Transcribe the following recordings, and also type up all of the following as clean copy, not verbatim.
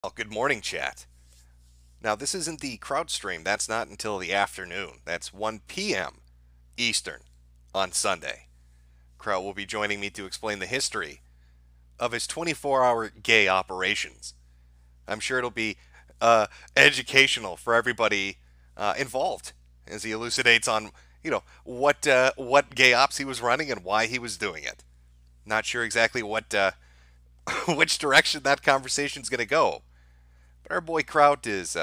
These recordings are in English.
Well, good morning, chat. Now, this isn't the Kraut stream. That's not until the afternoon. That's 1 p.m. Eastern on Sunday. Kraut will be joining me to explain the history of his 24-hour gay operations. I'm sure it'll be educational for everybody involved as he elucidates on, what gay ops he was running and why he was doing it. Not sure exactly what which direction that conversation's going to go. But our boy Kraut is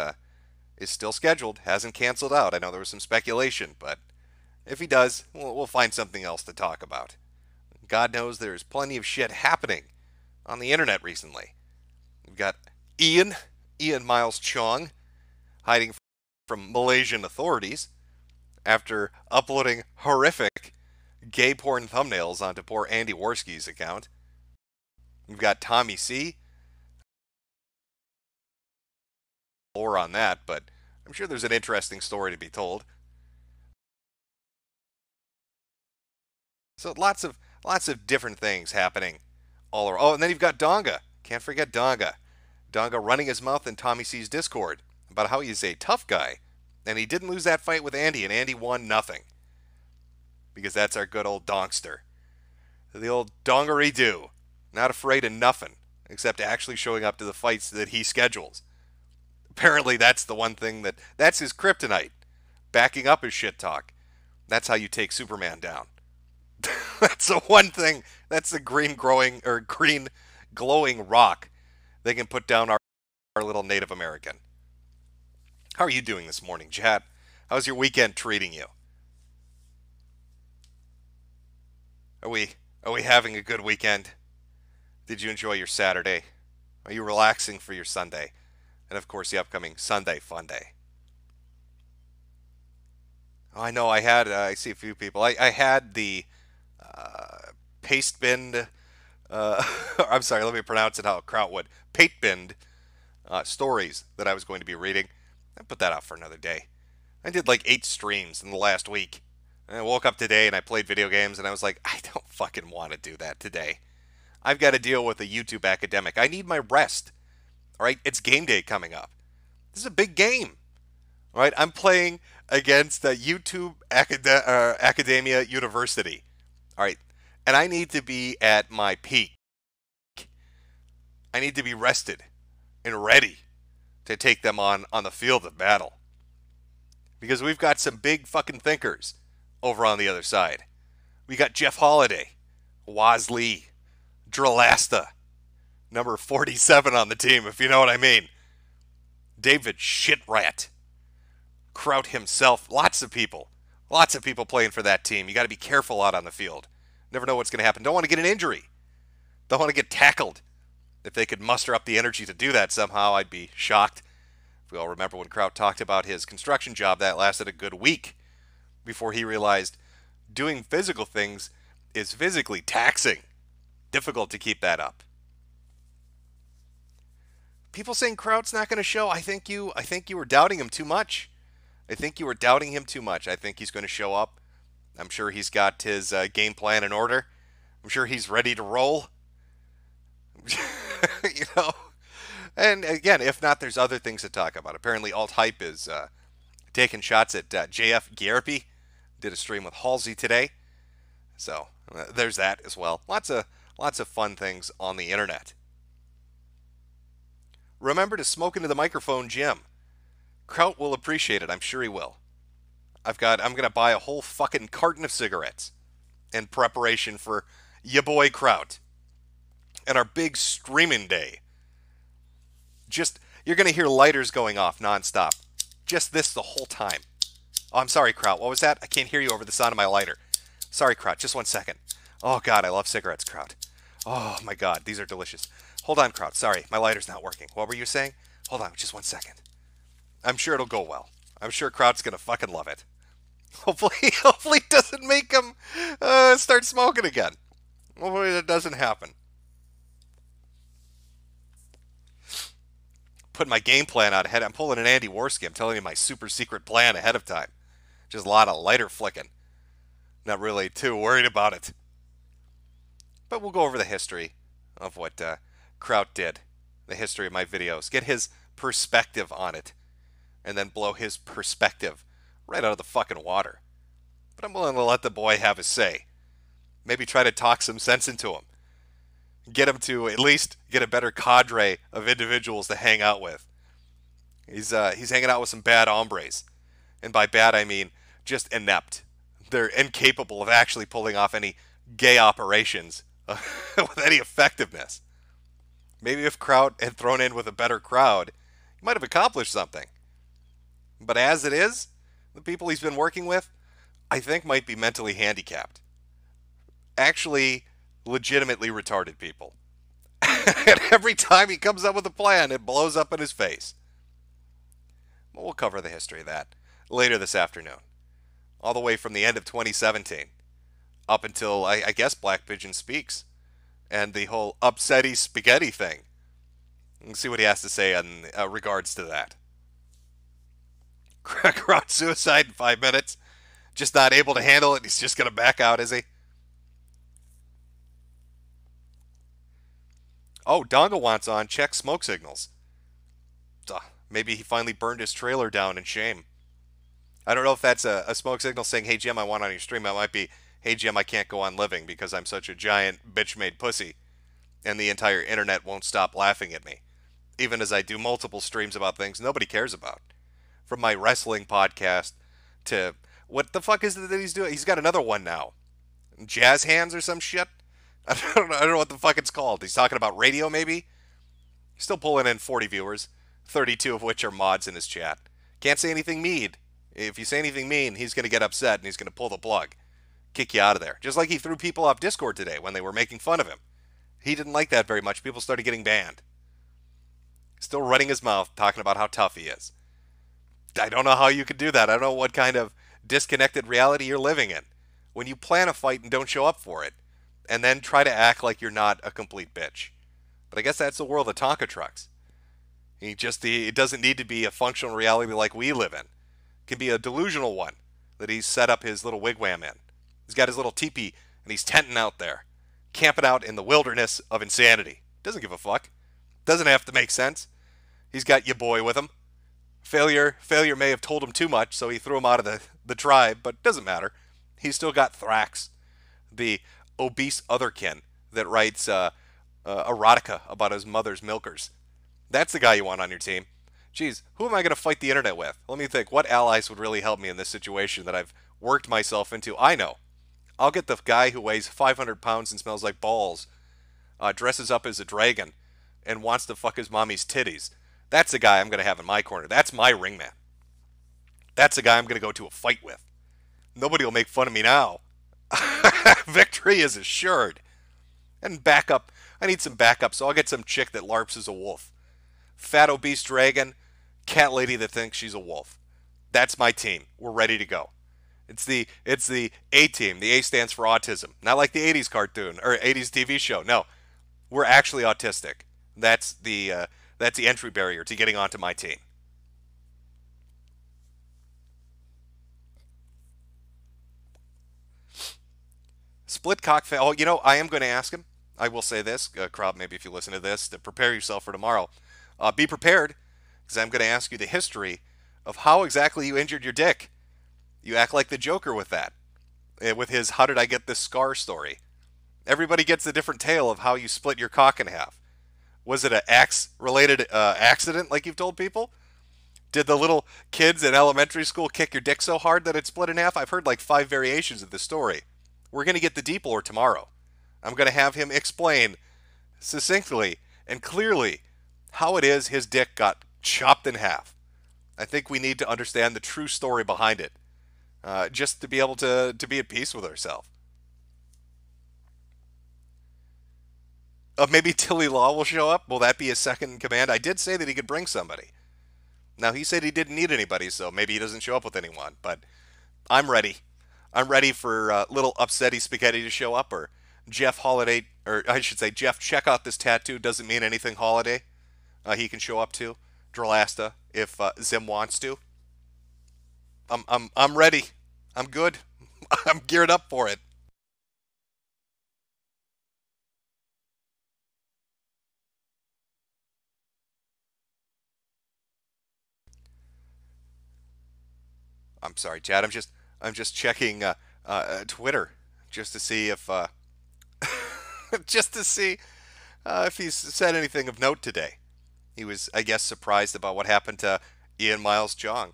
still scheduled, hasn't canceled out. I know there was some speculation, but if he does, we'll find something else to talk about. God knows there's plenty of shit happening on the internet recently. We've got Ian Miles Chong, hiding from Malaysian authorities after uploading horrific gay porn thumbnails onto poor Andy Worski's account. We've got Tommy C. More on that, but I'm sure there's an interesting story to be told. So lots of different things happening all around. Oh, and then you've got D0nga. Can't forget D0nga. D0nga running his mouth in Tommy C's Discord about how he's a tough guy, and he didn't lose that fight with Andy, and Andy won nothing. Because that's our good old Donkster. The old Dongery-doo. Not afraid of nothing, except actually showing up to the fights that he schedules. Apparently that's the one thing that's his kryptonite. Backing up his shit talk. That's how you take Superman down. That's the one thing. That's the green glowing rock they can put down our little Native American. How are you doing this morning, chat? How's your weekend treating you? Are we having a good weekend? Did you enjoy your Saturday? Are you relaxing for your Sunday? And of course the upcoming Sunday fun day. Oh, I know I see a few people. I had the paste binned, I'm sorry, let me pronounce it how Kraut would. Pate binned stories that I was going to be reading. I put that out for another day. I did like 8 streams in the last week. And I woke up today and I played video games and I was like, I don't fucking want to do that today. I've got to deal with a YouTube academic. I need my rest. All right, it's game day coming up. This is a big game. All right, I'm playing against Academia University. All right, and I need to be at my peak. I need to be rested and ready to take them on the field of battle. Because we've got some big fucking thinkers over on the other side. We got Jeff Holiday, Waz Lee, Dralasta, number 47 on the team, if you know what I mean. David Shitrat, Kraut himself, lots of people playing for that team. You got to be careful out on the field. Never know what's going to happen. Don't want to get an injury. Don't want to get tackled. If they could muster up the energy to do that somehow, I'd be shocked. If we all remember when Kraut talked about his construction job, that lasted a good week before he realized doing physical things is physically taxing. Difficult to keep that up. People saying Kraut's not going to show. I think you were doubting him too much. I think he's going to show up. I'm sure he's got his game plan in order. I'm sure he's ready to roll. you know. And again, if not, there's other things to talk about. Apparently, Alt Hype is taking shots at JF Garapy. Did a stream with Halsey today, so there's that as well. Lots of fun things on the internet. Remember to smoke into the microphone, Jim. Kraut will appreciate it. I'm sure he will. I'm gonna buy a whole fucking carton of cigarettes in preparation for ya boy Kraut and our big streaming day. You're gonna hear lighters going off nonstop. Just this the whole time. Oh, I'm sorry, Kraut. What was that? I can't hear you over the sound of my lighter. Sorry, Kraut. Just 1 second. Oh God, I love cigarettes, Kraut. Oh my God, these are delicious. Hold on, Kraut. Sorry, my lighter's not working. What were you saying? Hold on, just 1 second. I'm sure it'll go well. I'm sure Kraut's gonna fucking love it. Hopefully it doesn't make him start smoking again. Hopefully that doesn't happen. Put my game plan out ahead. I'm pulling an Andy Worski. I'm telling you my super secret plan ahead of time. Just a lot of lighter flicking. Not really too worried about it. But we'll go over the history of what Kraut did the history of my videos, get his perspective on it, and then blow his perspective right out of the fucking water. But I'm willing to let the boy have his say. Maybe try to talk some sense into him. Get him to at least get a better cadre of individuals to hang out with. He's hanging out with some bad hombres. And by bad, I mean just inept. They're incapable of actually pulling off any gay operations with any effectiveness. Maybe if Kraut had thrown in with a better crowd, he might have accomplished something. But as it is, the people he's been working with, I think might be mentally handicapped. Actually, legitimately retarded people. And every time he comes up with a plan, it blows up in his face. But we'll cover the history of that later this afternoon. All the way from the end of 2017 up until, I guess, Black Pigeon Speaks and the whole upsetty spaghetti thing. Let's see what he has to say in regards to that. Kraut suicide in 5 minutes. Just not able to handle it. He's just going to back out, is he? Oh, D0nga wants on. Check smoke signals. Maybe he finally burned his trailer down in shame. I don't know if that's a smoke signal saying, hey, Jim, I want on your stream. It might be, hey, Jim, I can't go on living because I'm such a giant bitch-made pussy. And the entire internet won't stop laughing at me. Even as I do multiple streams about things nobody cares about. From my wrestling podcast to, what the fuck is it that he's doing? He's got another one now. Jazz hands or some shit? I don't know what the fuck it's called. He's talking about radio, maybe? He's still pulling in 40 viewers, 32 of which are mods in his chat. Can't say anything mean. If you say anything mean, he's going to get upset and he's going to pull the plug. Kick you out of there. Just like he threw people off Discord today when they were making fun of him. He didn't like that very much. People started getting banned. Still running his mouth, talking about how tough he is. I don't know how you could do that. I don't know what kind of disconnected reality you're living in. When you plan a fight and don't show up for it, and then try to act like you're not a complete bitch. But I guess that's the world of Tonka trucks. It doesn't need to be a functional reality like we live in. It can be a delusional one that he's set up his little wigwam in. He's got his little teepee, and he's tenting out there, camping out in the wilderness of insanity. Doesn't give a fuck. Doesn't have to make sense. He's got your boy with him. Failure may have told him too much, so he threw him out of the tribe, but doesn't matter. He's still got Thrax, the obese otherkin that writes erotica about his mother's milkers. That's the guy you want on your team. Geez, who am I going to fight the internet with? Let me think. What allies would really help me in this situation that I've worked myself into? I know. I'll get the guy who weighs 500 pounds and smells like balls, dresses up as a dragon, and wants to fuck his mommy's titties. That's the guy I'm going to have in my corner. That's my ringman. That's the guy I'm going to go to a fight with. Nobody will make fun of me now. Victory is assured. And backup. I need some backup, so I'll get some chick that LARPs as a wolf. Fat obese dragon, cat lady that thinks she's a wolf. That's my team. We're ready to go. It's the A team. The A stands for autism. Not like the 80s cartoon or 80s TV show. No. We're actually autistic. That's the entry barrier to getting onto my team. Split cock. Oh, I am going to ask him. I will say this, Kraut, maybe if you listen to this, to prepare yourself for tomorrow. Be prepared, because I'm going to ask you the history of how exactly you injured your dick. You act like the Joker with that, with his "How did I get this scar" story. Everybody gets a different tale of how you split your cock in half. Was it an axe-related accident, like you've told people? Did the little kids in elementary school kick your dick so hard that it split in half? I've heard like 5 variations of the story. We're going to get the deep lore tomorrow. I'm going to have him explain succinctly and clearly how it is his dick got chopped in half. I think we need to understand the true story behind it, just to be able to be at peace with ourselves. Maybe Tilly Law will show up. Will that be his second in command? I did say that he could bring somebody. Now, he said he didn't need anybody, so maybe he doesn't show up with anyone. But I'm ready. I'm ready for little upsetty spaghetti to show up, or Jeff Holiday, or I should say Jeff, check out this tattoo, doesn't mean anything Holiday. He can show up to Drolasta if Zim wants to. I'm ready. I'm good. I'm geared up for it. I'm sorry, Chad. I'm just checking Twitter just to see if just to see if he's said anything of note today. He was, I guess, surprised about what happened to Ian Miles Jong.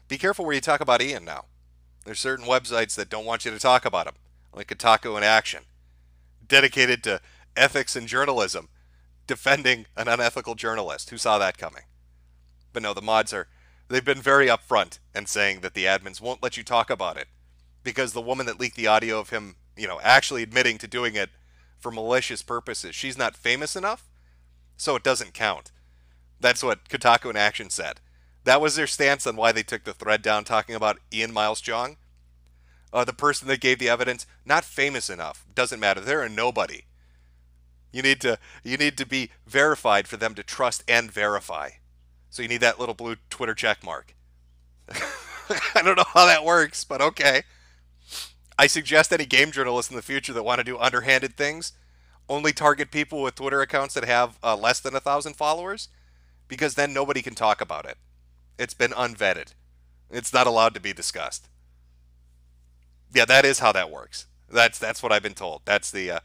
Be careful where you talk about Ian now. There's certain websites that don't want you to talk about him, like Kotaku in Action, dedicated to ethics and journalism, defending an unethical journalist. Who saw that coming? But no, the mods they've been very upfront and saying that the admins won't let you talk about it because the woman that leaked the audio of him, actually admitting to doing it for malicious purposes, she's not famous enough, so it doesn't count. That's what Kotaku in Action said. That was their stance on why they took the thread down talking about Ian Miles Jong. The person that gave the evidence, not famous enough. Doesn't matter. They're a nobody. You need to be verified for them to trust and verify. So you need that little blue Twitter check mark. I don't know how that works, but okay. I suggest any game journalists in the future that want to do underhanded things only target people with Twitter accounts that have less than 1,000 followers, because then nobody can talk about it. It's been unvetted. It's not allowed to be discussed. Yeah, that is how that works. That's what I've been told. That's the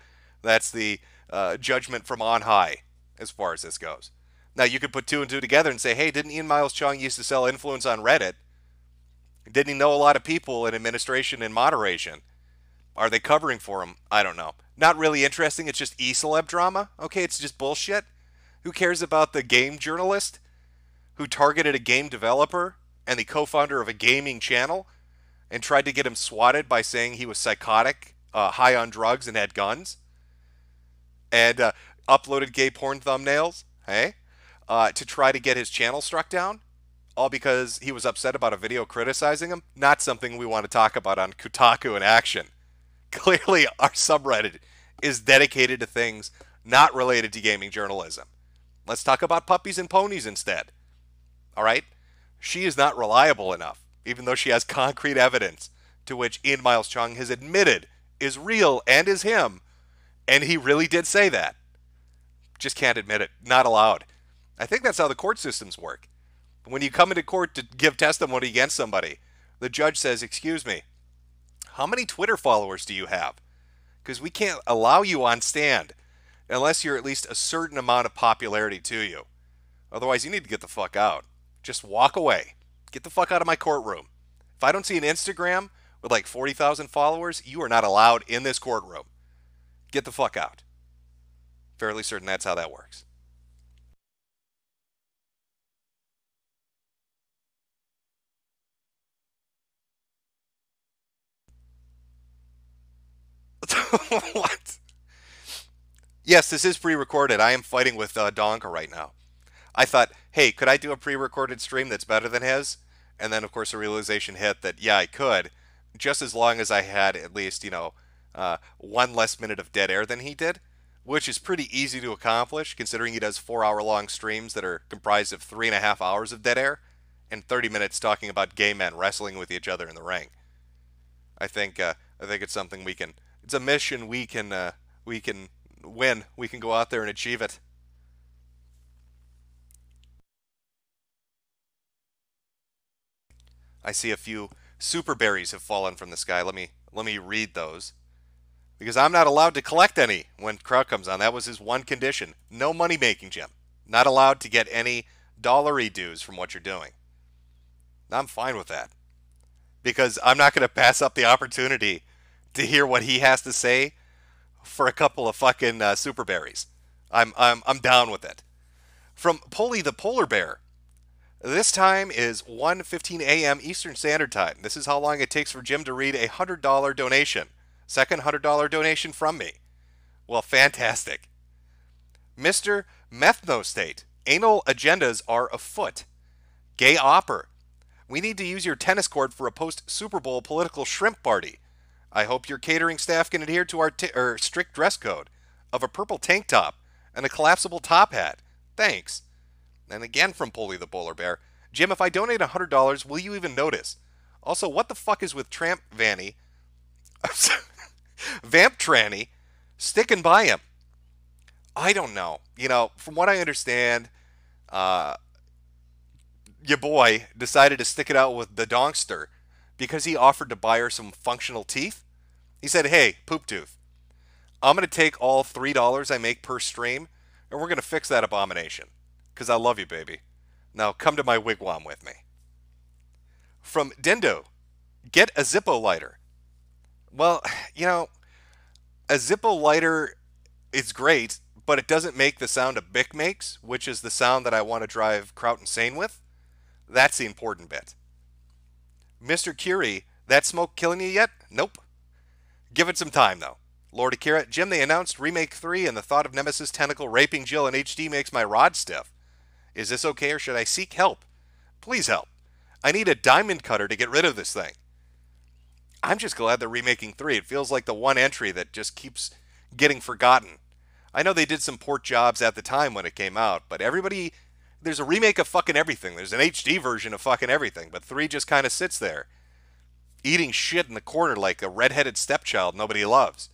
judgment from on high as far as this goes. Now you could put two and two together and say, hey, didn't Ian Miles Chung used to sell influence on Reddit? Didn't he know a lot of people in administration and moderation? Are they covering for him? I don't know. Not really interesting. It's just e-celeb drama. Okay, it's just bullshit. Who cares about the game journalist who targeted a game developer and the co-founder of a gaming channel and tried to get him swatted by saying he was psychotic, high on drugs, and had guns? And uploaded gay porn thumbnails, hey? To try to get his channel struck down? All because he was upset about a video criticizing him? Not something we want to talk about on Kotaku in Action. Clearly, our subreddit is dedicated to things not related to gaming journalism. Let's talk about puppies and ponies instead. All right? She is not reliable enough, even though she has concrete evidence to which Ian Miles Chung has admitted is real and is him, and he really did say that. Just can't admit it. Not allowed. I think that's how the court systems work. When you come into court to give testimony against somebody, the judge says, excuse me, how many Twitter followers do you have? Because we can't allow you on stand unless you're at least a certain amount of popularity to you. Otherwise, you need to get the fuck out. Just walk away. Get the fuck out of my courtroom. If I don't see an Instagram with like 40,000 followers, you are not allowed in this courtroom. Get the fuck out. Fairly certain that's how that works. What? Yes, this is pre-recorded. I am fighting with D0nga right now. I thought, hey, could I do a pre-recorded stream that's better than his? And then, of course, the realization hit that, yeah, I could, just as long as I had at least, one less minute of dead air than he did, which is pretty easy to accomplish, considering he does 4-hour-long streams that are comprised of 3.5 hours of dead air and 30 minutes talking about gay men wrestling with each other in the ring. I think it's something we can. It's a mission we can win. We can go out there and achieve it. I see a few super berries have fallen from the sky. Let me read those because I'm not allowed to collect any when Kraut comes on. That was his one condition. No money making, Jim. Not allowed to get any dollary dues from what you're doing. I'm fine with that because I'm not going to pass up the opportunity to hear what he has to say for a couple of fucking super berries. I'm down with it. From Polly the Polar Bear. This time is 1:15 a.m. Eastern Standard Time. This is how long it takes for Jim to read a $100 donation. Second $100 donation from me. Well, fantastic. Mr. Methnostate. Anal agendas are afoot. Gay Opper. We need to use your tennis court for a post-Super Bowl political shrimp party. I hope your catering staff can adhere to our strict dress code of a purple tank top and a collapsible top hat. Thanks. And again from Polly the Polar Bear. Jim, if I donate $100, will you even notice? Also, what the fuck is with Tramp Vanny? Vamp Tranny sticking by him? I don't know. From what I understand, your boy decided to stick it out with the Dongster because he offered to buy her some functional teeth. He said, "Hey, poop tooth, I'm going to take all $3 I make per stream, and we're going to fix that abomination. Because I love you, baby. Now come to my wigwam with me." From Dindo, get a Zippo lighter. Well, you know, a Zippo lighter is great, but it doesn't make the sound a Bic makes, which is the sound that I want to drive Kraut insane with. That's the important bit. Mr. Curie, that smoke killing you yet? Nope. Give it some time, though. Lord Akira, Jim, they announced Remake 3, and the thought of Nemesis Tentacle raping Jill in HD makes my rod stiff. Is this okay, or should I seek help? Please help. I need a diamond cutter to get rid of this thing. I'm just glad they're remaking 3. It feels like the one entry that just keeps getting forgotten. I know they did some port jobs at the time when it came out, but there's a remake of fucking everything. There's an HD version of fucking everything, but 3 just kind of sits there, eating shit in the corner like a redheaded stepchild nobody loves.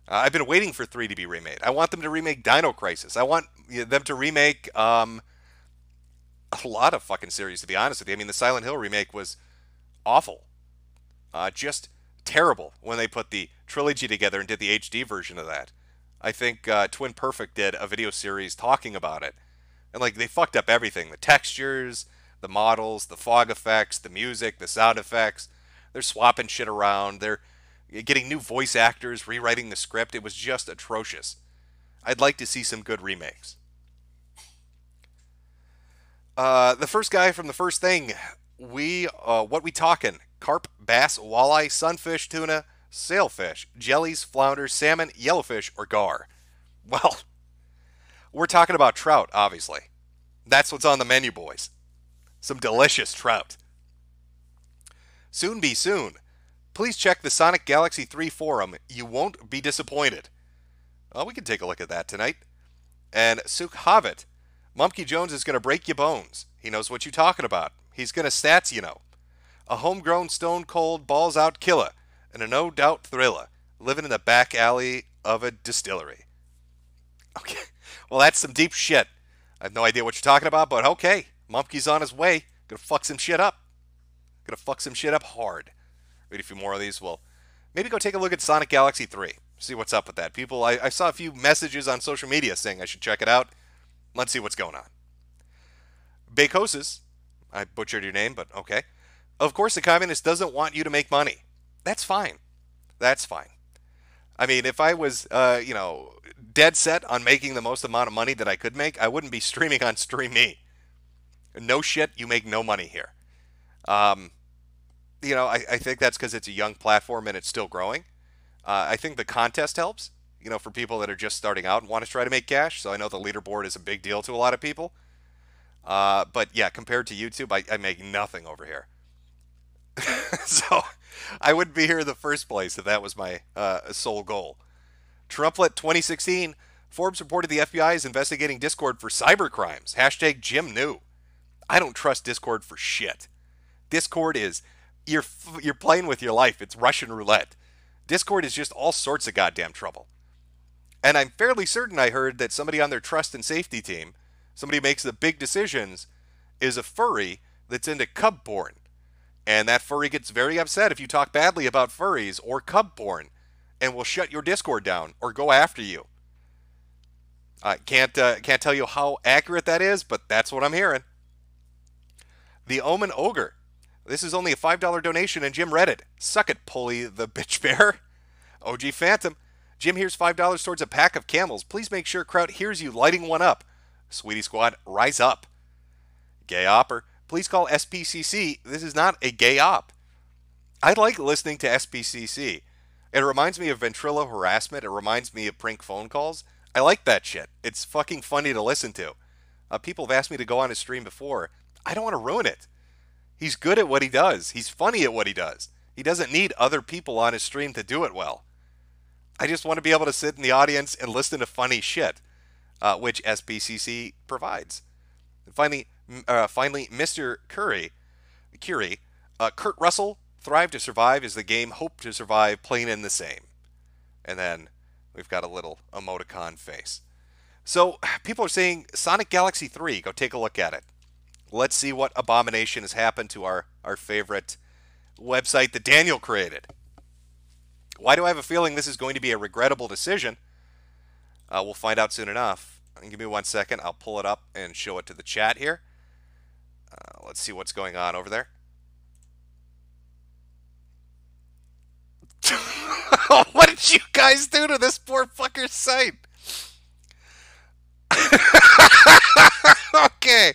I've been waiting for 3 to be remade. I want them to remake Dino Crisis. I want them to remake a lot of fucking series, to be honest with you. I mean, the Silent Hill remake was awful. Just terrible when they put the trilogy together and did the HD version of that. I think Twin Perfect did a video series talking about it. And like they fucked up everything. The textures, the models, the fog effects, the music, the sound effects. They're swapping shit around. They're getting new voice actors, rewriting the script. It was just atrocious. I'd like to see some good remakes. The first guy from the first thing. What we talking? Carp, bass, walleye, sunfish, tuna, sailfish, jellies, flounders, salmon, yellowfish, or gar? Well, we're talking about trout, obviously. That's what's on the menu, boys. Some delicious trout. Soon be soon. Please check the Sonic Galaxy 3 forum. You won't be disappointed. Well, we can take a look at that tonight. And Suk Havit. Mumpky Jones is going to break your bones. He knows what you're talking about. He's going to stats, you know. A homegrown stone cold balls out killer and a no doubt thriller living in the back alley of a distillery. Okay, well that's some deep shit. I have no idea what you're talking about, but okay. Mumpky's on his way. Gonna fuck some shit up. Gonna fuck some shit up hard. Read a few more of these. Well, maybe go take a look at Sonic Galaxy 3. See what's up with that. People, I saw a few messages on social media saying I should check it out. Let's see what's going on. Bacosis, I butchered your name, but okay. Of course, the communist doesn't want you to make money. That's fine. That's fine. I mean, if I was, dead set on making the most amount of money that I could make, I wouldn't be streaming on StreamMe. No shit, you make no money here. I think that's because it's a young platform and it's still growing. I think the contest helps, for people that are just starting out and want to try to make cash. So I know the leaderboard is a big deal to a lot of people. But yeah, compared to YouTube, I make nothing over here. So I wouldn't be here in the first place if that was my sole goal. Trumplet 2016, Forbes reported the FBI is investigating Discord for cybercrimes. Hashtag Jim knew. I don't trust Discord for shit. Discord is, you're playing with your life. It's Russian roulette. Discord is just all sorts of goddamn trouble. And I'm fairly certain I heard that somebody on their trust and safety team, somebody who makes the big decisions, is a furry that's into cub porn. And that furry gets very upset if you talk badly about furries or cub porn and will shut your Discord down or go after you. I can't tell you how accurate that is, but that's what I'm hearing. The Omen Ogre. This is only a $5 donation, and Jim read it. Suck it, Pulley the bitch bear. OG Phantom. Jim, here's $5 towards a pack of camels. Please make sure Kraut hears you lighting one up. Sweetie Squad, rise up. Gay Opper. Please call SPCC. This is not a gay op. I like listening to SPCC. It reminds me of ventrilo harassment. It reminds me of prank phone calls. I like that shit. It's fucking funny to listen to. People have asked me to go on his stream before. I don't want to ruin it. He's good at what he does. He's funny at what he does. He doesn't need other people on his stream to do it well. I just want to be able to sit in the audience and listen to funny shit, which SPCC provides. And finally, Mr. Curie, Kurt Russell, Thrive to Survive is the game Hope to Survive, plain and the same. And then we've got a little emoticon face. So people are saying Sonic Galaxy 3, go take a look at it. Let's see what abomination has happened to our favorite website that Daniel created. Why do I have a feeling this is going to be a regrettable decision? We'll find out soon enough. Give me 1 second. I'll pull it up and show it to the chat here. Let's see what's going on over there. What did you guys do to this poor fucker's site? Okay.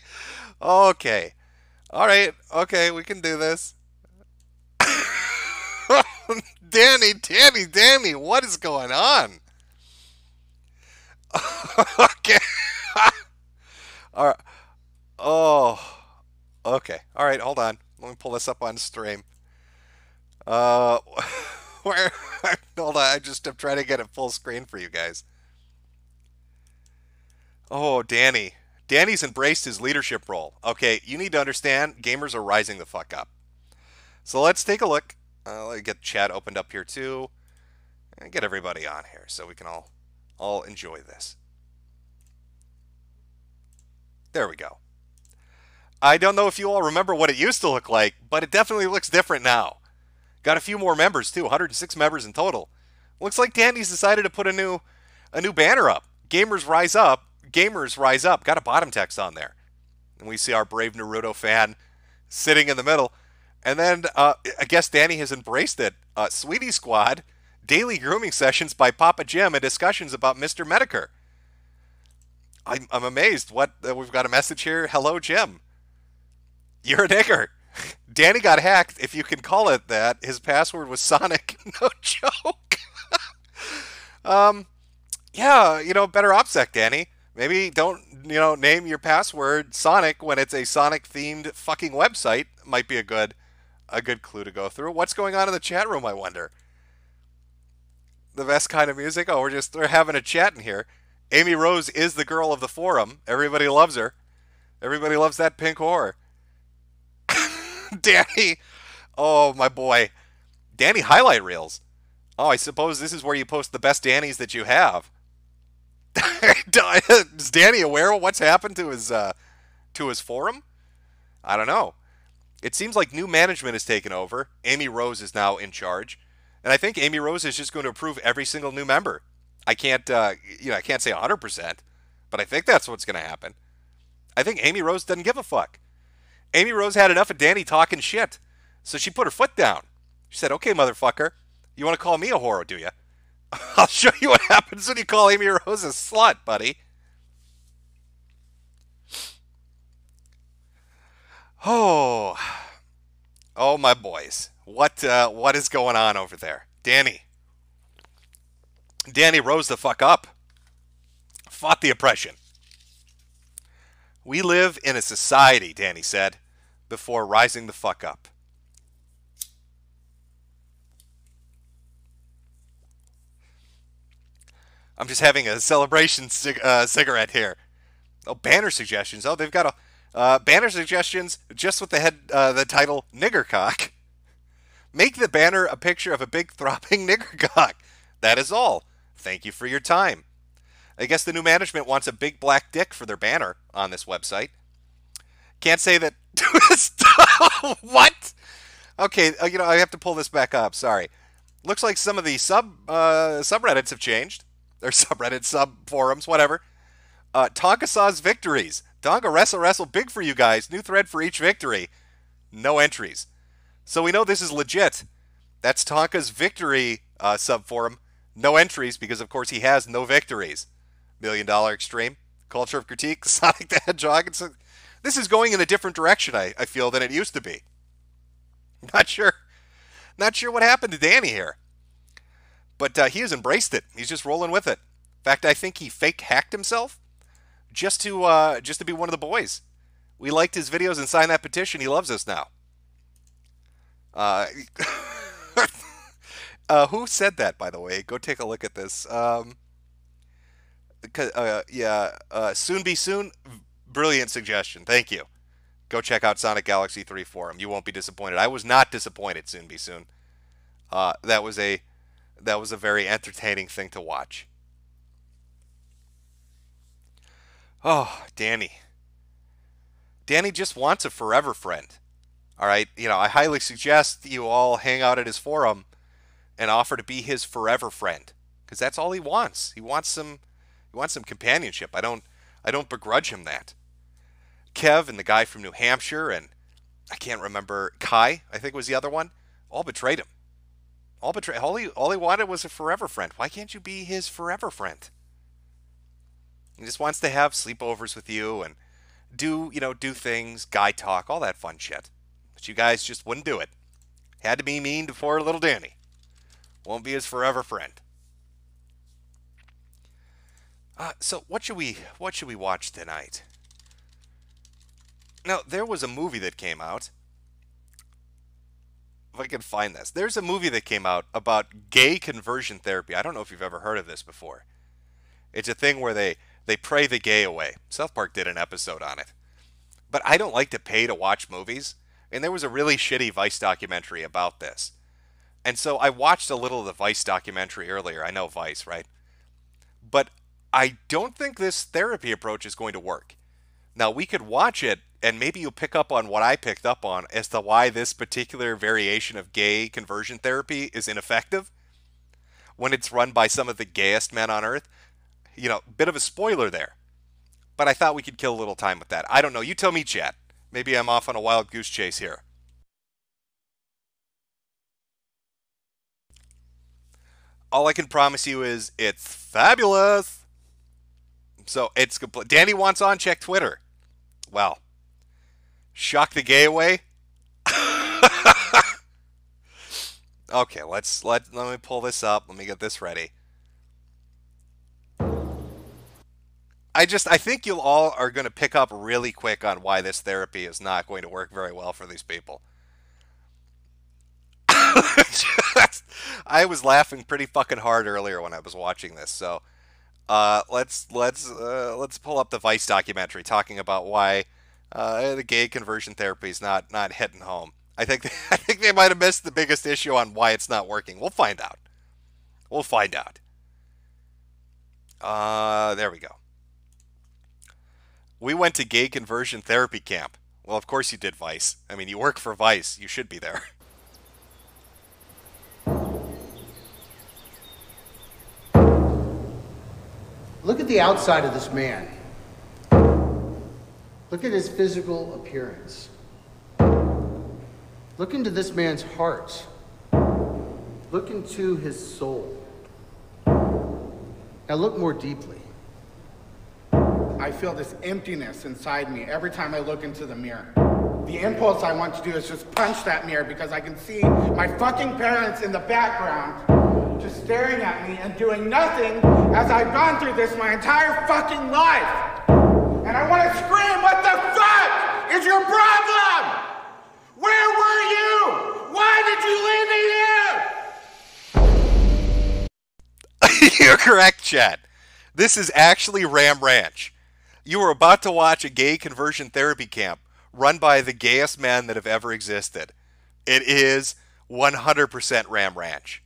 Okay. All right. Okay, we can do this. Danny, what is going on? Okay. All right. Oh. Okay. All right, hold on. Let me pull this up on stream. Where? Hold on. I'm trying to get it full screen for you guys. Oh, Danny. Danny's embraced his leadership role. Okay, you need to understand, gamers are rising the fuck up. So let's take a look. Let me get chat opened up here too, and get everybody on here so we can all enjoy this. There we go. I don't know if you all remember what it used to look like, but it definitely looks different now. Got a few more members too, 106 members in total. Looks like Danny's decided to put a new banner up. Gamers rise up. Gamers rise up. Got a bottom text on there. And we see our brave Naruto fan sitting in the middle. And then I guess Danny has embraced it. Sweetie Squad, daily grooming sessions by Papa Jim, and discussions about Mr. Metokur. I'm amazed. We've got a message here. Hello, Jim. You're a nigger. Danny got hacked, if you can call it that. His password was Sonic. No joke. Yeah, better OPSEC, Danny. Maybe don't, name your password Sonic when it's a Sonic-themed fucking website. Might be a good clue to go through. What's going on in the chat room, I wonder? The best kind of music? Oh, we're having a chat in here. Amy Rose is the girl of the forum. Everybody loves her. Everybody loves that pink whore. Danny. Oh, my boy. Danny highlight reels. Oh, I suppose this is where you post the best Dannys that you have. Is Danny aware of what's happened to his forum? I don't know. It seems like new management has taken over. Amy Rose is now in charge, and I think Amy Rose is just going to approve every single new member. I can't say 100%, but I think that's what's going to happen. I think Amy Rose doesn't give a fuck. Amy Rose had enough of Danny talking shit, so she put her foot down. She said, "Okay, motherfucker, you want to call me a whore, do you? I'll show you what happens when you call Amy Rose a slut, buddy." Oh, my boys, what is going on over there? Danny rose the fuck up, fought the oppression. We live in a society, Danny said, before rising the fuck up. I'm just having a celebration cigarette here. Oh, banner suggestions. Oh, they've got a banner suggestions just with the title "Nigger Cock." Make the banner a picture of a big throbbing nigger cock. That is all. Thank you for your time. I guess the new management wants a big black dick for their banner on this website. Can't say that. What? Okay, I have to pull this back up. Sorry. Looks like some of the subreddits have changed. Or subreddit, sub-forums, whatever. Tonka saws victories. Tonka wrestle big for you guys. New thread for each victory. No entries. So we know this is legit. That's Tonka's victory sub-forum. No entries because, of course, he has no victories. $1 Million Extreme. Culture of Critique. Sonic the Hedgehog. This is going in a different direction, I feel, than it used to be. Not sure what happened to Danny here. But he has embraced it. He's just rolling with it. In fact, I think he fake hacked himself just to be one of the boys. We liked his videos and signed that petition. He loves us now. Who said that, by the way? Go take a look at this. Soon be soon. Brilliant suggestion. Thank you. Go check out Sonic Galaxy 3 forum. You won't be disappointed. I was not disappointed. Soon be soon. That was a very entertaining thing to watch. Oh, Danny. Danny just wants a forever friend. All right, I highly suggest you all hang out at his forum and offer to be his forever friend, because that's all he wants. He wants some companionship. I don't begrudge him that. Kev and the guy from New Hampshire, and I can't remember, Kai, I think was the other one, all betrayed him. All he wanted was a forever friend. Why can't you be his forever friend? He just wants to have sleepovers with you and do things, guy talk, all that fun shit. But you guys just wouldn't do it. Had to be mean to poor little Danny. Won't be his forever friend. So what should we watch tonight? Now, there was a movie that came out. If I can find this. There's a movie that came out about gay conversion therapy. I don't know if you've ever heard of this before. It's a thing where they pray the gay away. South Park did an episode on it. But I don't like to pay to watch movies. And there was a really shitty Vice documentary about this. And so I watched a little of the Vice documentary earlier. I know Vice, right? But I don't think this therapy approach is going to work. Now, we could watch it, and maybe you'll pick up on what I picked up on as to why this particular variation of gay conversion therapy is ineffective when it's run by some of the gayest men on earth. Bit of a spoiler there. But I thought we could kill a little time with that. I don't know. You tell me, chat. Maybe I'm off on a wild goose chase here. All I can promise you is it's fabulous. So it's complete. Danny wants on. Check Twitter. Well, shock the gay away. Okay, let me pull this up. Let me get this ready. I think you all are going to pick up really quick on why this therapy is not going to work very well for these people. I was laughing pretty fucking hard earlier when I was watching this. So let's pull up the Vice documentary talking about why the gay conversion therapy is not hitting home. I think they might have missed the biggest issue on why it's not working. We'll find out. There we go. We went to gay conversion therapy camp. Well, of course you did, Vice. I mean, you work for Vice. You should be there. Look at the outside of this man. Look at his physical appearance. Look into this man's heart. Look into his soul. Now look more deeply. I feel this emptiness inside me every time I look into the mirror. The impulse I want to do is just punch that mirror because I can see my fucking parents in the background just staring at me and doing nothing as I've gone through this my entire fucking life. And I want to scream, what the fuck is your problem? Where were you? Why did you leave me here? You're correct, Chad. This is actually Ram Ranch. You are about to watch a gay conversion therapy camp run by the gayest men that have ever existed. It is 100% Ram Ranch.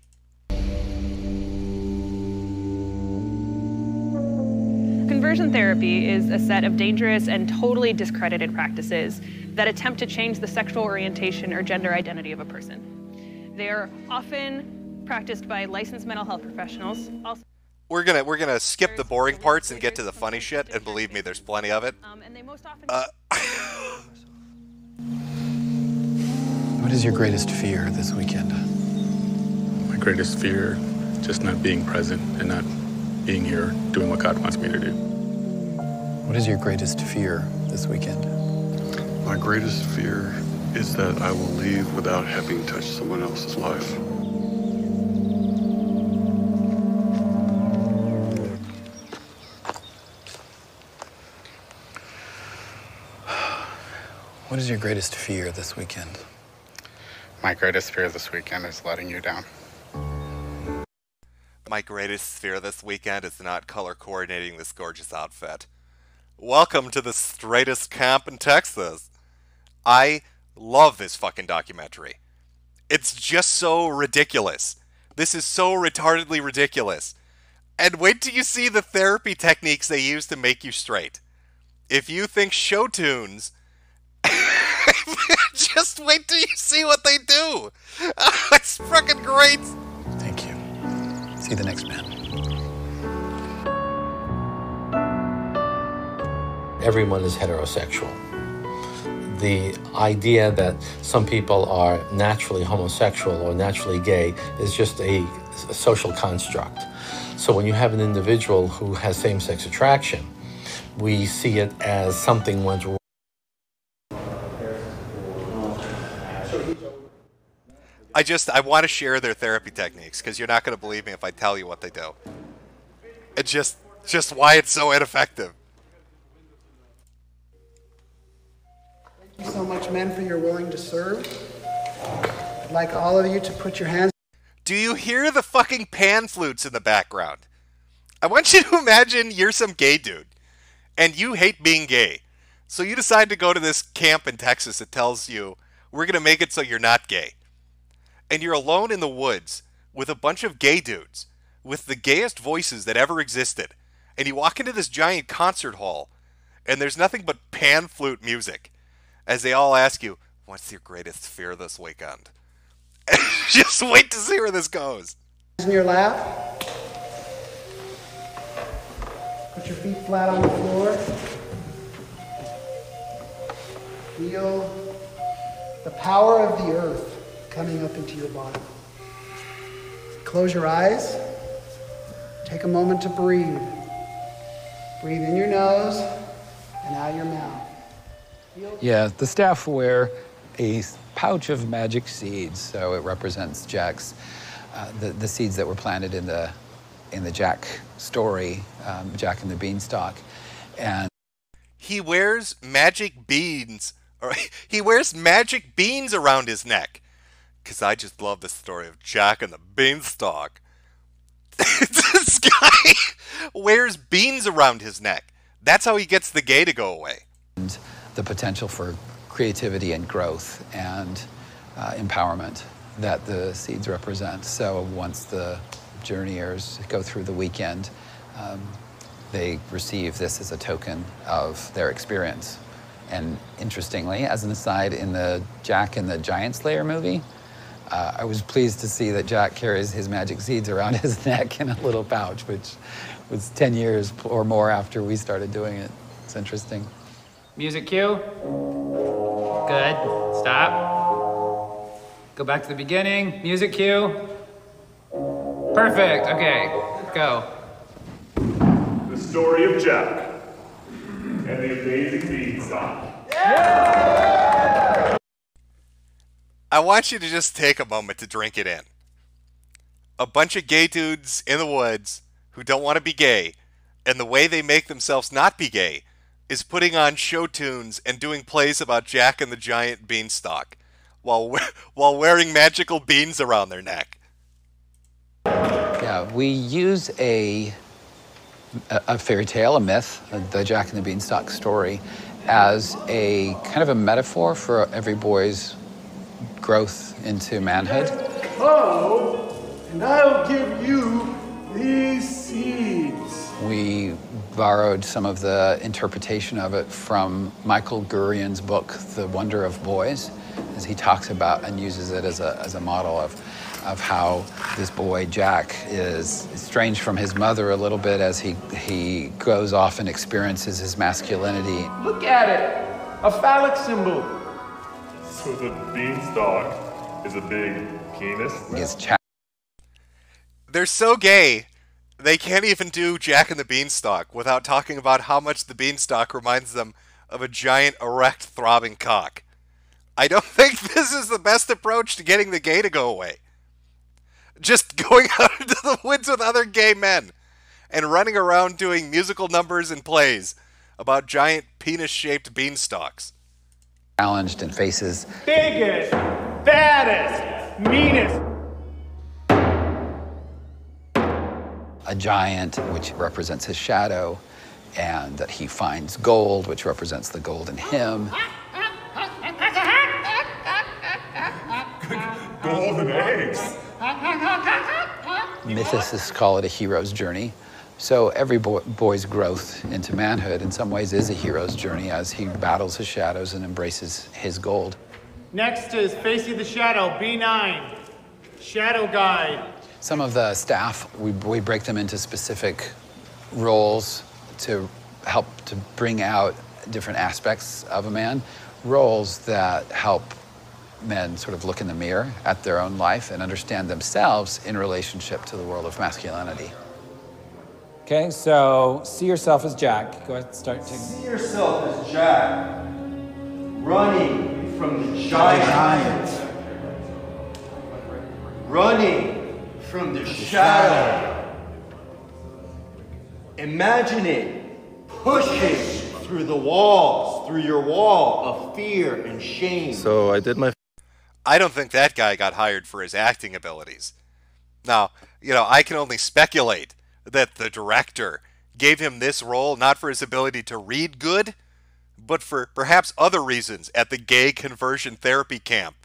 Conversion therapy is a set of dangerous and totally discredited practices that attempt to change the sexual orientation or gender identity of a person. They are often practiced by licensed mental health professionals. Also, We're gonna skip the boring parts and get to the funny shit, and believe me, there's plenty of it. and they most often What is your greatest fear this weekend? My greatest fear, just not being present and not being here, doing what God wants me to do. What is your greatest fear this weekend? My greatest fear is that I will leave without having touched someone else's life. What is your greatest fear this weekend? My greatest fear this weekend is letting you down. My greatest fear this weekend is not color coordinating this gorgeous outfit. Welcome to the straightest camp in Texas. I love this fucking documentary. It's just so ridiculous. This is so retardedly ridiculous. And wait till you see the therapy techniques they use to make you straight. If you think show tunes Just wait till you see what they do. It's freaking great. Thank you. See the next man. Everyone is heterosexual. The idea that some people are naturally homosexual or naturally gay is just a social construct. So when you have an individual who has same-sex attraction, we see it as something went wrong. I want to share their therapy techniques because you're not going to believe me if I tell you what they do. It's just why it's so ineffective. Thank you so much, men, for your willing to serve. I'd like all of you to put your hands. Do you hear the fucking pan flutes in the background? I want you to imagine you're some gay dude, and you hate being gay. So you decide to go to this camp in Texas that tells you, we're going to make it so you're not gay. And you're alone in the woods with a bunch of gay dudes with the gayest voices that ever existed. And you walk into this giant concert hall, and there's nothing but pan flute music as they all ask you, what's your greatest fear this weekend? Just wait to see where this goes. In your lap. Put your feet flat on the floor. Feel the power of the earth coming up into your body. Close your eyes. Take a moment to breathe. Breathe in your nose and out your mouth. Yeah, the staff wear a pouch of magic seeds, so it represents Jack's, the seeds that were planted in the Jack story, Jack and the Beanstalk, and he wears magic beans, or he wears magic beans around his neck. Cause I just love the story of Jack and the Beanstalk. This guy wears beans around his neck. That's how he gets the gay to go away. And the potential for creativity and growth and empowerment that the seeds represent. So once the journeyers go through the weekend, they receive this as a token of their experience. And interestingly, as an aside, in the Jack and the Giant Slayer movie, I was pleased to see that Jack carries his magic seeds around his neck in a little pouch, which was 10 years or more after we started doing it. It's interesting. Music cue. Good. Stop. Go back to the beginning. Music cue. Perfect. Okay. Go. The story of Jack and the amazing beanstalk. I want you to just take a moment to drink it in. A bunch of gay dudes in the woods who don't want to be gay, and the way they make themselves not be gay is putting on show tunes and doing plays about Jack and the Giant Beanstalk while wearing magical beans around their neck. Yeah, we use a fairy tale, a myth, the Jack and the Beanstalk story, as a kind of a metaphor for every boy's growth into manhood. Oh, and I'll give you these seeds. We borrowed some of the interpretation of it from Michael Gurian's book, The Wonder of Boys, as he talks about and uses it as a model of how this boy, Jack, is estranged from his mother a little bit as he goes off and experiences his masculinity. Look at it, a phallic symbol. So the beanstalk is a big penis? They're so gay, they can't even do Jack and the Beanstalk without talking about how much the beanstalk reminds them of a giant, erect, throbbing cock. I don't think this is the best approach to getting the gay to go away. Just going out into the woods with other gay men and running around doing musical numbers and plays about giant penis-shaped beanstalks. Challenged and faces biggest, baddest, meanest. A giant, which represents his shadow, and that he finds gold, which represents the gold in him. Golden eggs. Mythicists call it a hero's journey. So every boy's growth into manhood in some ways is a hero's journey as he battles his shadows and embraces his gold. Next is Facing the Shadow, B9, Shadow Guide. Some of the staff, we break them into specific roles to help to bring out different aspects of a man, roles that help men sort of look in the mirror at their own life and understand themselves in relationship to the world of masculinity. Okay, so see yourself as Jack. Go ahead, start taking. See yourself as Jack, running from the giant. Running from the shadow. Imagine it pushing through the walls, through your wall of fear and shame. So I did my... I don't think that guy got hired for his acting abilities. Now, I can only speculate that the director gave him this role not for his ability to read good, but for perhaps other reasons at the gay conversion therapy camp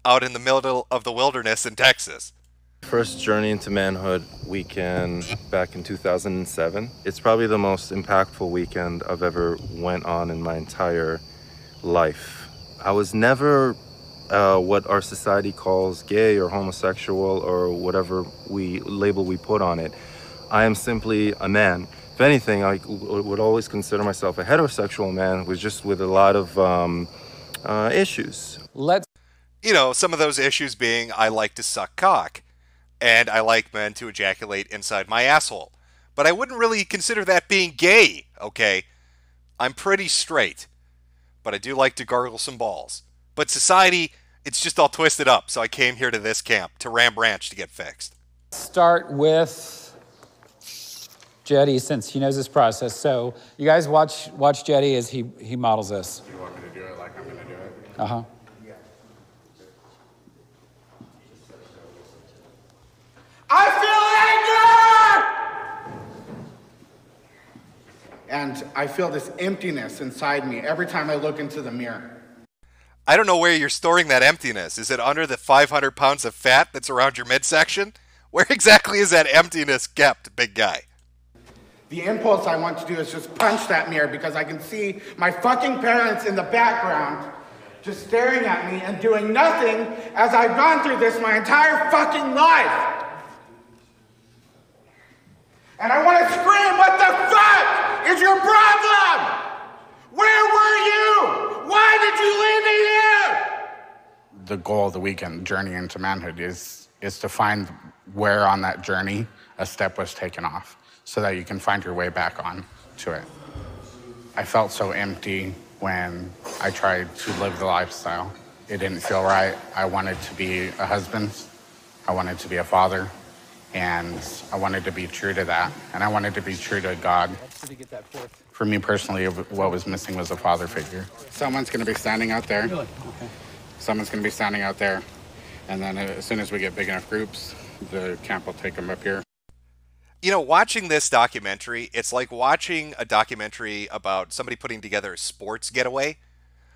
out in the middle of the wilderness in Texas. First Journey into Manhood weekend back in 2007. It's probably the most impactful weekend I've ever went on in my entire life. I was never what our society calls gay or homosexual or whatever label we put on it. I am simply a man. If anything, I would always consider myself a heterosexual man with a lot of issues. Some of those issues being I like to suck cock, and I like men to ejaculate inside my asshole. But I wouldn't really consider that being gay, okay? I'm pretty straight, but I do like to gargle some balls. But society, it's just all twisted up, so I came here to this camp, to Ram Ranch, to get fixed. Start with Jetty, since he knows this process. So you guys watch Jetty as he models this. Do you want me to do it like I'm going to do it? Uh-huh. I feel anger! And I feel this emptiness inside me every time I look into the mirror. I don't know where you're storing that emptiness. Is it under the 500 pounds of fat that's around your midsection? Where exactly is that emptiness kept, big guy? The impulse I want to do is just punch that mirror because I can see my fucking parents in the background just staring at me and doing nothing as I've gone through this my entire fucking life. And I want to scream, what the fuck is your problem? Where were you? Why did you leave me here? The goal of the weekend, Journey into Manhood, is to find where on that journey a step was taken off so that you can find your way back on to it. I felt so empty when I tried to live the lifestyle. It didn't feel right. I wanted to be a husband. I wanted to be a father. And I wanted to be true to that. And I wanted to be true to God. For me personally, what was missing was a father figure. Someone's going to be standing out there. Really? Okay. Someone's going to be standing out there. And then as soon as we get big enough groups, the camp will take them up here. Watching this documentary, it's like watching a documentary about somebody putting together a sports getaway.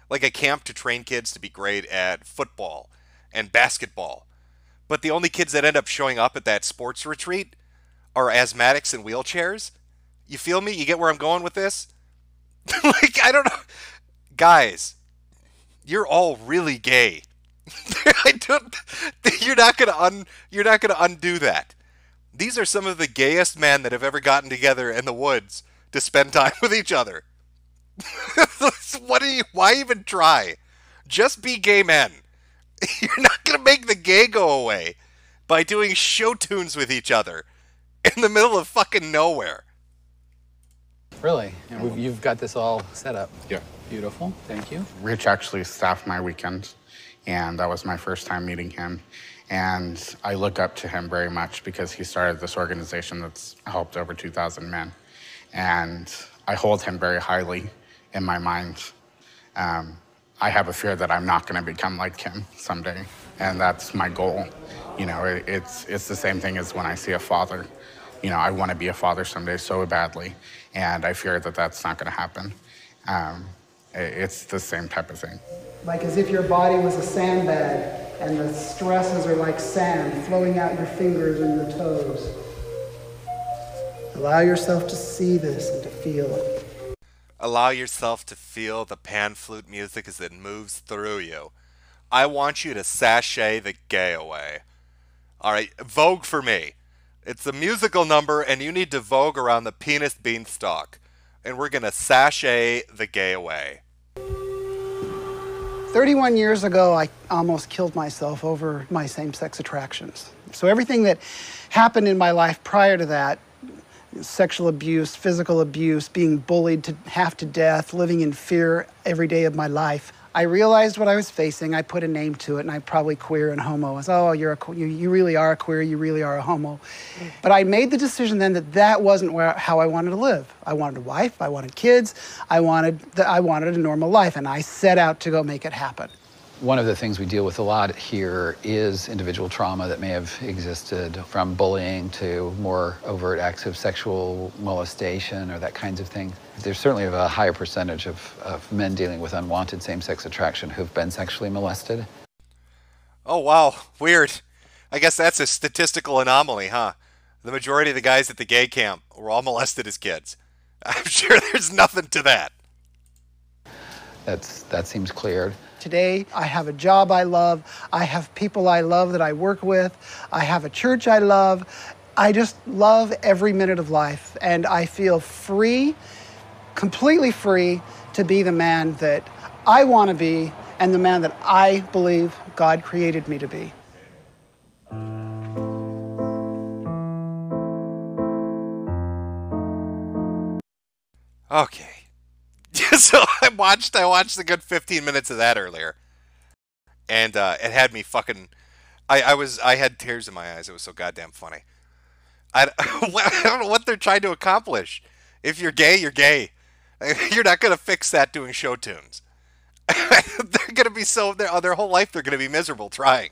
Like a camp to train kids to be great at football and basketball. But the only kids that end up showing up at that sports retreat are asthmatics in wheelchairs. You feel me? You get where I'm going with this? I don't know. Guys, you're all really gay. You're not gonna undo that. These are some of the gayest men that have ever gotten together in the woods to spend time with each other. Why even try? Just be gay men. You're not going to make the gay go away by doing show tunes with each other in the middle of fucking nowhere. Really? And you've got this all set up. Yeah. Beautiful. Thank you. Rich actually staffed my weekend, and that was my first time meeting him. And I look up to him very much because he started this organization that's helped over 2,000 men. And I hold him very highly in my mind. I have a fear that I'm not going to become like him someday, and that's my goal. It's the same thing as when I see a father. I want to be a father someday so badly, and I fear that that's not going to happen. It's the same type of thing. Like as if your body was a sandbag, and the stresses are like sand flowing out your fingers and your toes. Allow yourself to see this and to feel it. Allow yourself to feel the pan flute music as it moves through you. I want you to sashay the gay away. Alright, vogue for me. It's a musical number and you need to vogue around the penis beanstalk. And we're gonna sashay the gay away. 31 years ago, I almost killed myself over my same-sex attractions. So everything that happened in my life prior to that, sexual abuse, physical abuse, being bullied to half to death, living in fear every day of my life, I realized what I was facing. I put a name to it, and I'm probably queer and homo. I was, oh, you really are a queer, you really are a homo. But I made the decision then that that wasn't how I wanted to live. I wanted a wife, I wanted kids, I wanted a normal life, and I set out to go make it happen. One of the things we deal with a lot here is individual trauma that may have existed, from bullying to more overt acts of sexual molestation or that kinds of thing. There's certainly a higher percentage of men dealing with unwanted same-sex attraction who've been sexually molested. Oh, wow. Weird. I guess that's a statistical anomaly, huh? The majority of the guys at the gay camp were all molested as kids. I'm sure there's nothing to that. That seems clear. Today, I have a job I love. I have people I love that I work with. I have a church I love. I just love every minute of life. And I feel free, completely free, to be the man that I want to be and the man that I believe God created me to be. Okay. So I watched the good 15 minutes of that earlier, and it had me fucking. I had tears in my eyes. It was so goddamn funny. I don't know what they're trying to accomplish. If you're gay, you're gay. You're not gonna fix that doing show tunes. They're gonna be their whole life they're gonna be miserable trying.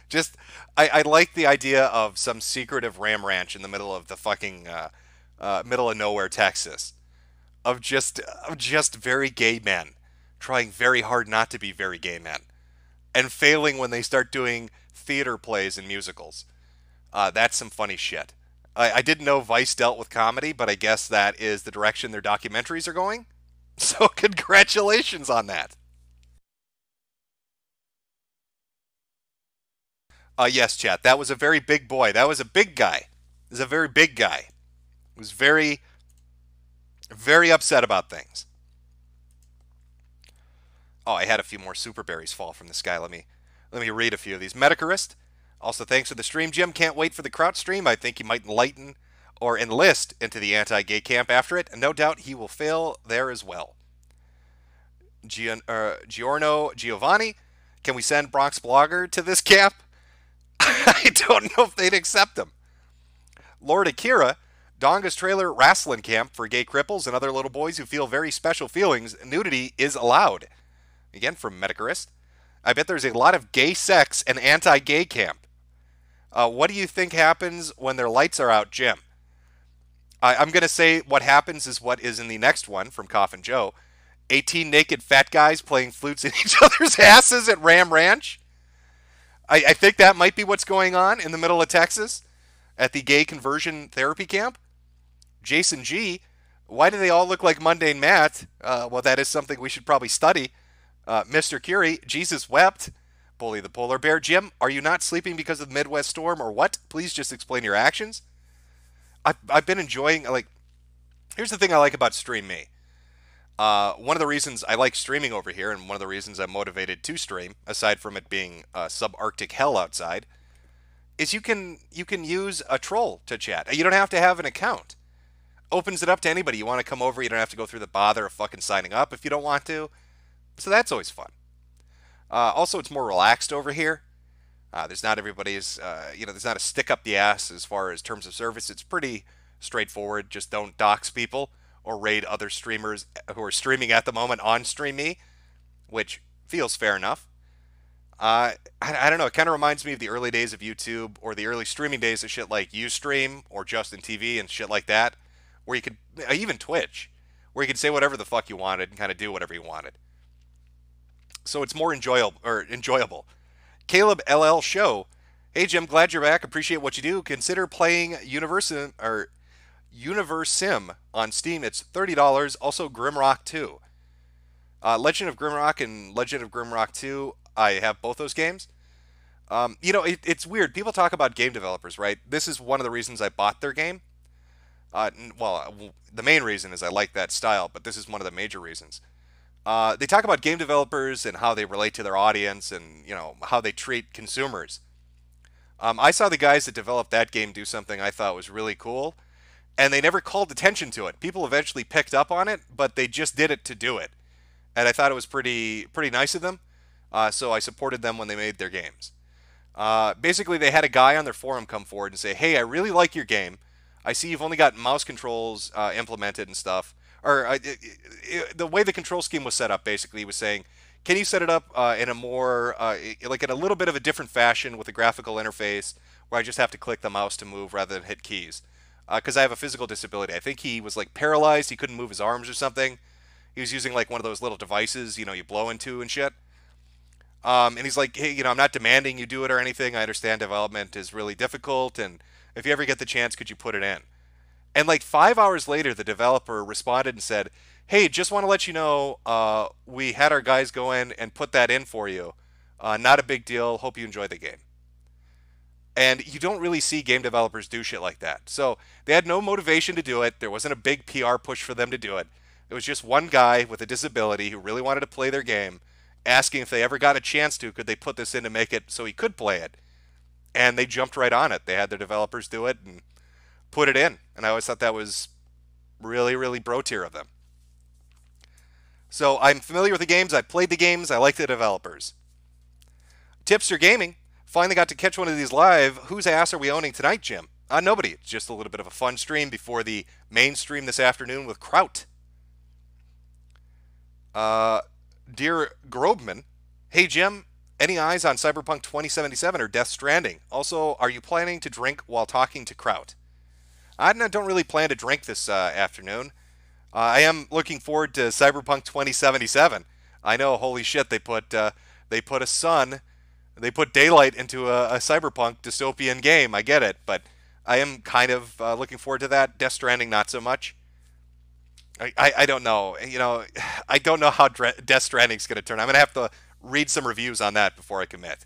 Just I like the idea of some secretive ram ranch in the middle of the fucking middle of nowhere, Texas. Of just very gay men trying very hard not to be very gay men and failing when they start doing theater plays and musicals. That's some funny shit. I didn't know Vice dealt with comedy, but I guess that is the direction their documentaries are going. So congratulations on that. Yes, chat. That was a very big boy. That was a big guy. It was a very big guy. It was very upset about things. Oh, I had a few more super berries fall from the sky. Let me read a few of these. Metokurist, also thanks for the stream, Jim. Can't wait for the Kraut stream. I think he might enlighten or enlist into the anti-gay camp after it, and no doubt he will fail there as well. Giorno Giovanni, can we send Bronx Blogger to this camp? I don't know if they'd accept him. Lord Akira, D0nga's trailer wrestling camp for gay cripples and other little boys who feel very special feelings. Nudity is allowed. Again, from Metokurist. I bet there's a lot of gay sex and anti-gay camp. What do you think happens when their lights are out, Jim? I'm going to say what happens is what is in the next one from Coffin Joe. 18 naked fat guys playing flutes in each other's asses at Ram Ranch. I think that might be what's going on in the middle of Texas at the gay conversion therapy camp. Jason G, why do they all look like mundane Matt? Well, that is something we should probably study. Mr. Curie, Jesus wept. Bully the polar bear. Jim, are you not sleeping because of the Midwest storm or what? Please just explain your actions. I've been enjoying, here's the thing I like about Stream Me. One of the reasons I like streaming over here, and one of the reasons I'm motivated to stream, aside from it being subarctic hell outside, is you can use a troll to chat. You don't have to have an account. Opens it up to anybody. You want to come over, you don't have to go through the bother of fucking signing up if you don't want to. So that's always fun. Also, it's more relaxed over here. There's not everybody's, there's not a stick up the ass as far as terms of service. It's pretty straightforward. Just don't dox people or raid other streamers who are streaming at the moment on Stream Me, which feels fair enough. I don't know. It kind of reminds me of the early days of YouTube or the early streaming days of shit like Ustream or Justin TV and shit like that, where you could, even Twitch, where you could say whatever the fuck you wanted and kind of do whatever you wanted. So it's more enjoyable. Caleb LL Show, Hey Jim, glad you're back. Appreciate what you do. Consider playing Universe Sim on Steam. It's $30. Also Grimrock 2. Legend of Grimrock and Legend of Grimrock 2, I have both those games. It's weird. People talk about game developers, right? This is one of the reasons I bought their game. The main reason is I like that style, but this is one of the major reasons. They talk about game developers and how they relate to their audience and, how they treat consumers. I saw the guys that developed that game do something I thought was really cool, and they never called attention to it. People eventually picked up on it, but they just did it to do it. And I thought it was pretty nice of them, so I supported them when they made their games. Basically, they had a guy on their forum come forward and say, hey, I really like your game. I see you've only got mouse controls implemented and stuff. The way the control scheme was set up, basically, he was saying, can you set it up in a more, in a little bit of a different fashion with a graphical interface where I just have to click the mouse to move rather than hit keys? Because I have a physical disability. I think he was paralyzed. He couldn't move his arms or something. He was using one of those little devices, you blow into and shit. And he's like, hey, I'm not demanding you do it or anything. I understand development is really difficult, and if you ever get the chance, could you put it in? And 5 hours later, the developer responded and said, hey, just want to let you know, we had our guys go in and put that in for you. Not a big deal. Hope you enjoy the game. And you don't really see game developers do shit like that. So they had no motivation to do it. There wasn't a big PR push for them to do it. It was just one guy with a disability who really wanted to play their game, asking if they ever got a chance to, could they put this in to make it so he could play it. And they jumped right on it. They had their developers do it and put it in. And I always thought that was really, really bro tier of them. So I'm familiar with the games. I played the games. I like the developers. Tipster Gaming. Finally got to catch one of these live. Whose ass are we owning tonight, Jim? Nobody. It's just a little bit of a fun stream before the main stream this afternoon with Kraut. Dear Grobman, hey Jim, any eyes on Cyberpunk 2077 or Death Stranding? Also, are you planning to drink while talking to Kraut? I don't really plan to drink this afternoon. I am looking forward to Cyberpunk 2077. I know, holy shit, they put daylight into a Cyberpunk dystopian game. I get it, but I am kind of looking forward to that. Death Stranding, not so much. I don't know. I don't know how Death Stranding's going to turn. I'm going to have to read some reviews on that before I commit.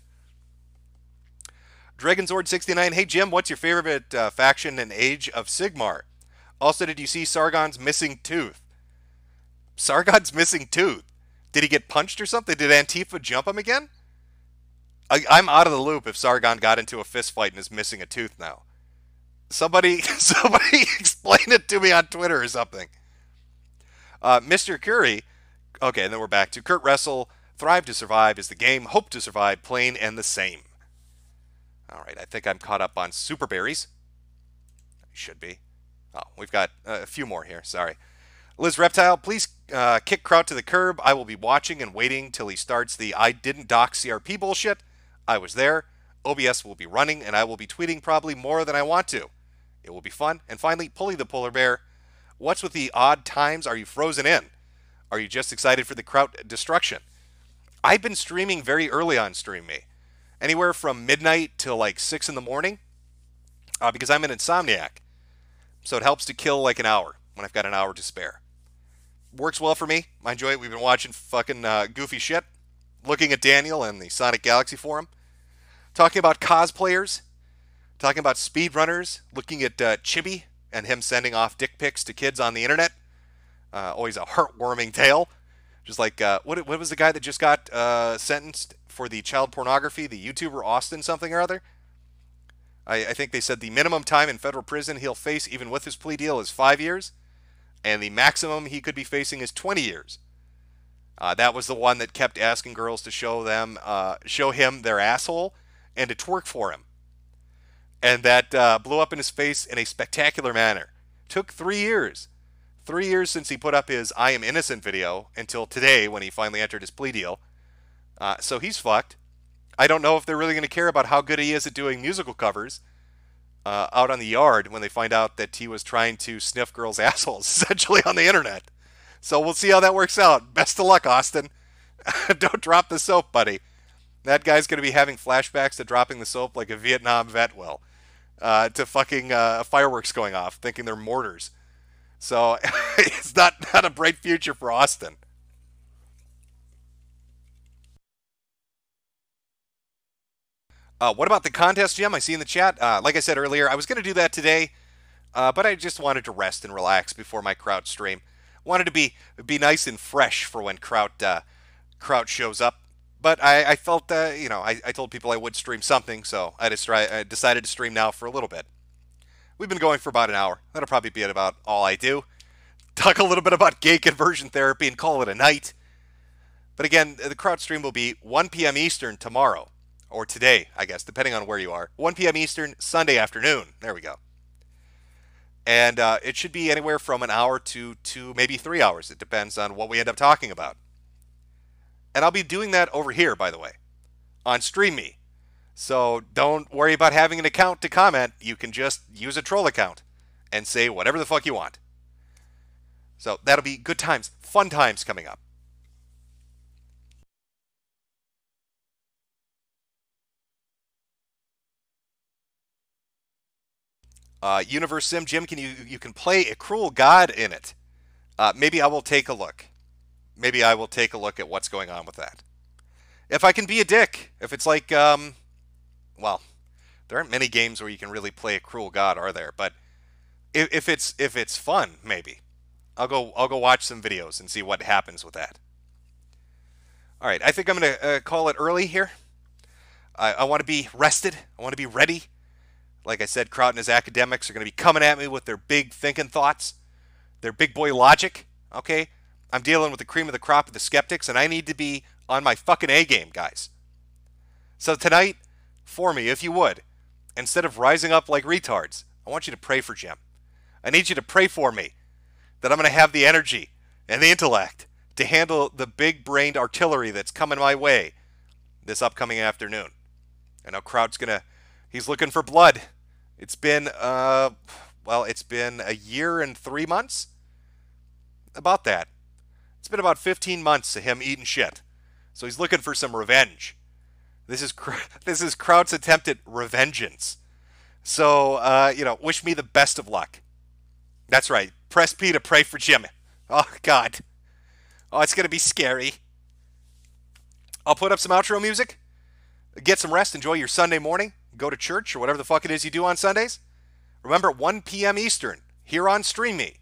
Dragonzord69, hey Jim, what's your favorite faction in Age of Sigmar? Also, did you see Sargon's missing tooth? Sargon's missing tooth? Did he get punched or something? Did Antifa jump him again? I'm out of the loop if Sargon got into a fist fight and is missing a tooth now. Somebody explain it to me on Twitter or something. Mr. Curry, okay, and then we're back to Kurt Russell. Thrive to Survive is the game. Hope to Survive, plain and the same. All right, I think I'm caught up on Super Berries. I should be. Oh, we've got a few more here. Sorry. Liz Reptile, please kick Kraut to the curb. I will be watching and waiting till he starts the I didn't dock CRP bullshit. I was there. OBS will be running, and I will be tweeting probably more than I want to. It will be fun. And finally, Pulley the Polar Bear. What's with the odd times? Are you frozen in? Are you just excited for the Kraut destruction? I've been streaming very early on Stream Me. Anywhere from midnight till 6 in the morning. Because I'm an insomniac. So it helps to kill an hour when I've got an hour to spare. Works well for me. I enjoy it. We've been watching fucking goofy shit. Looking at Daniel and the Sonic Galaxy forum. Talking about cosplayers. Talking about speedrunners. Looking at Chibi and him sending off dick pics to kids on the internet. Always a heartwarming tale. Just what was the guy that just got sentenced for the child pornography? The YouTuber Austin something or other? I think they said the minimum time in federal prison he'll face even with his plea deal is 5 years. And the maximum he could be facing is 20 years. That was the one that kept asking girls to show him their asshole and to twerk for him. And that blew up in his face in a spectacular manner. Took 3 years. 3 years since he put up his I am innocent video until today when he finally entered his plea deal. So he's fucked. I don't know if they're really going to care about how good he is at doing musical covers out on the yard when they find out that he was trying to sniff girls' assholes essentially on the internet. So we'll see how that works out. Best of luck, Austin. Don't drop the soap, buddy. That guy's going to be having flashbacks to dropping the soap like a Vietnam vet will, to fucking fireworks going off, thinking they're mortars. So it's not a bright future for Austin. What about the contest, Jim? I see in the chat. Like I said earlier, I was going to do that today, but I just wanted to rest and relax before my Kraut stream. Wanted to be nice and fresh for when Kraut shows up. But I felt, I told people I would stream something, so I decided to stream now for a little bit. We've been going for about an hour. That'll probably be about all I do. Talk a little bit about gay conversion therapy and call it a night. But again, the Kraut stream will be 1 p.m. Eastern tomorrow. Or today, I guess, depending on where you are. 1 p.m. Eastern, Sunday afternoon. There we go. And it should be anywhere from an hour to maybe 3 hours. It depends on what we end up talking about. And I'll be doing that over here, by the way, on StreamMe. So don't worry about having an account to comment. You can just use a troll account and say whatever the fuck you want. So that'll be good times, fun times coming up. Universe Sim, Jim, you can play a cruel god in it. Maybe I will take a look. Maybe I will take a look at what's going on with that. If I can be a dick, if it's like, well, there aren't many games where you can really play a cruel god, are there? But if it's fun, maybe I'll go watch some videos and see what happens with that. All right, I think I'm gonna call it early here. I want to be rested. I want to be ready. Like I said, Kraut and his academics are going to be coming at me with their big thinking thoughts, their big boy logic, okay? I'm dealing with the cream of the crop of the skeptics, and I need to be on my fucking A game, guys. So tonight, for me, if you would, instead of rising up like retards, I want you to pray for Jim. I need you to pray for me that I'm going to have the energy and the intellect to handle the big-brained artillery that's coming my way this upcoming afternoon. I know Kraut's he's looking for blood. It's been, it's been a year and 3 months? About that. It's been about 15 months of him eating shit. So he's looking for some revenge. This is Kraut's attempt at revengeance. So, wish me the best of luck. That's right. Press P to pray for Jim. Oh, God. Oh, it's going to be scary. I'll put up some outro music. Get some rest. Enjoy your Sunday morning. Go to church or whatever the fuck it is you do on Sundays. Remember, 1 p.m. Eastern, here on StreamMe.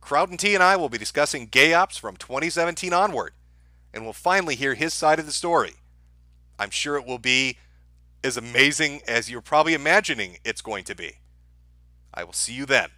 Kraut and T and I will be discussing gay ops from 2017 onward, and we'll finally hear his side of the story. I'm sure it will be as amazing as you're probably imagining it's going to be. I will see you then.